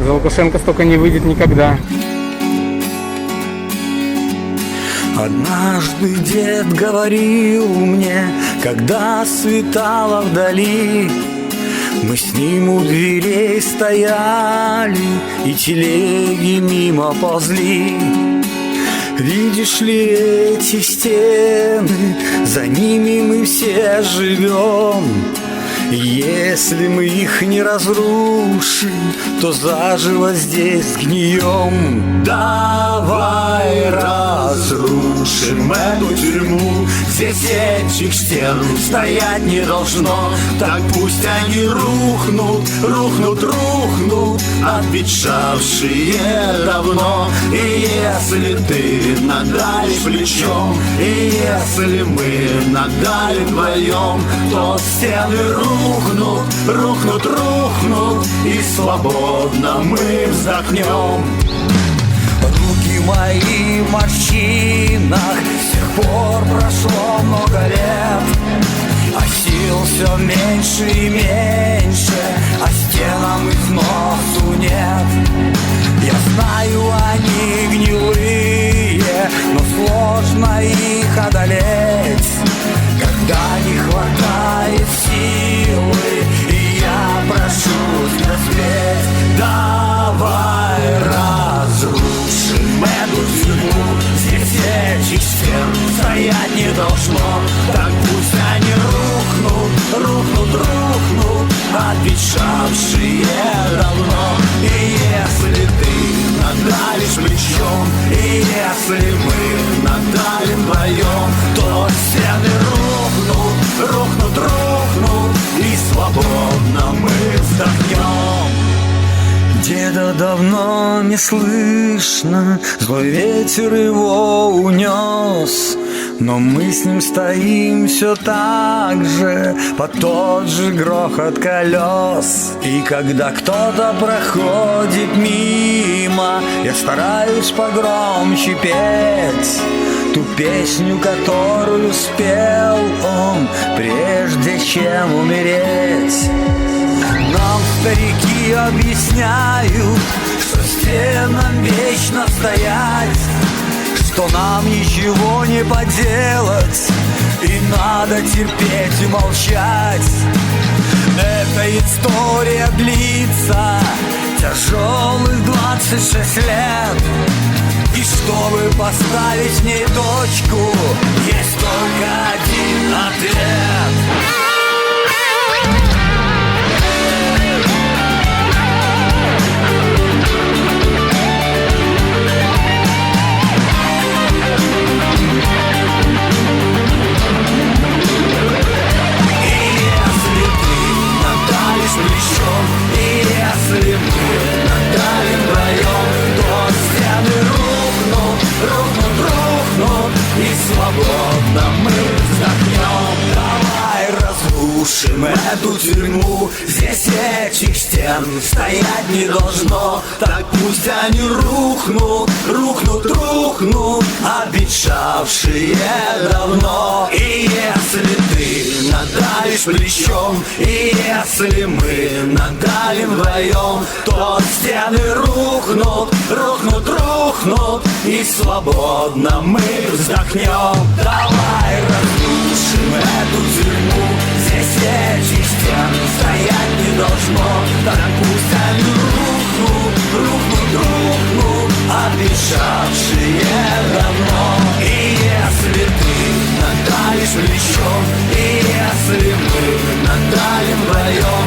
За Лукашенко столько не выйдет никогда. Однажды дед говорил мне, когда светало вдали, мы с ним у дверей стояли и телеги мимо ползли. Видишь ли эти стены, за ними мы все живем. И если мы их не разрушим, то заживо здесь сгнием. Давай разрушим эту тюрьму. Здесь этих стен стоять не должно. Так пусть они рухнут, рухнут, рухнут, обветшавшие давно. И если ты надавишь плечом, и если мы надавим вдвоем, то стены рухнут, рухнут, рухнут, и свободно мы вздохнем. Руки мои в морщинах, с тех пор прошло много лет, а сил все меньше и меньше, а стенам износу нет. Я знаю, они гнилые, но сложно их одолеть, когда не хватает силы, и я прошу тебя спеть. Давай разрушим эту тюрьму. Здесь этих стен стоять не должно. Так пусть они рухнут, рухнут, рухнут, обветшавшие давно. И если ты надавишь плечом, и если мы надавим вдвоем, то стены рухнут, рухнут, рухнут, и свободно мы вздохнем. Деда давно не слышно, злой ветер его унес, но мы с ним стоим все так же, под тот же грохот колес. И когда кто-то проходит мимо, я стараюсь погромче петь ту песню, которую спел он, прежде чем умереть. Нам старики объясняют, что стенам вечно стоять, что нам ничего не поделать, и надо терпеть и молчать. Эта история длится тяжелых 26 лет, и чтобы поставить в ней точку, есть только один ответ. Плечом, и если мы надавим вдвоем, то стены рухнут, рухнут, рухнут, и свободно мы вздохнем. Давай разрушим эту тюрьму. Здесь этих стен стоять не должно. Так пусть они рухнут, рухнут, рухнут, обветшавшие давно. И если ты надавишь плечом, и если мы надавим вдвоем, то стены рухнут, рухнут, рухнут, и свободно мы вздохнем. Давай разрушим эту тюрьму. Здесь этих стен стоять не должно. Так пусть они рухнут, рухнут, рухнут, обветшавшие давно. И если ты надавишь плечом, и если мы надавим вдвоем,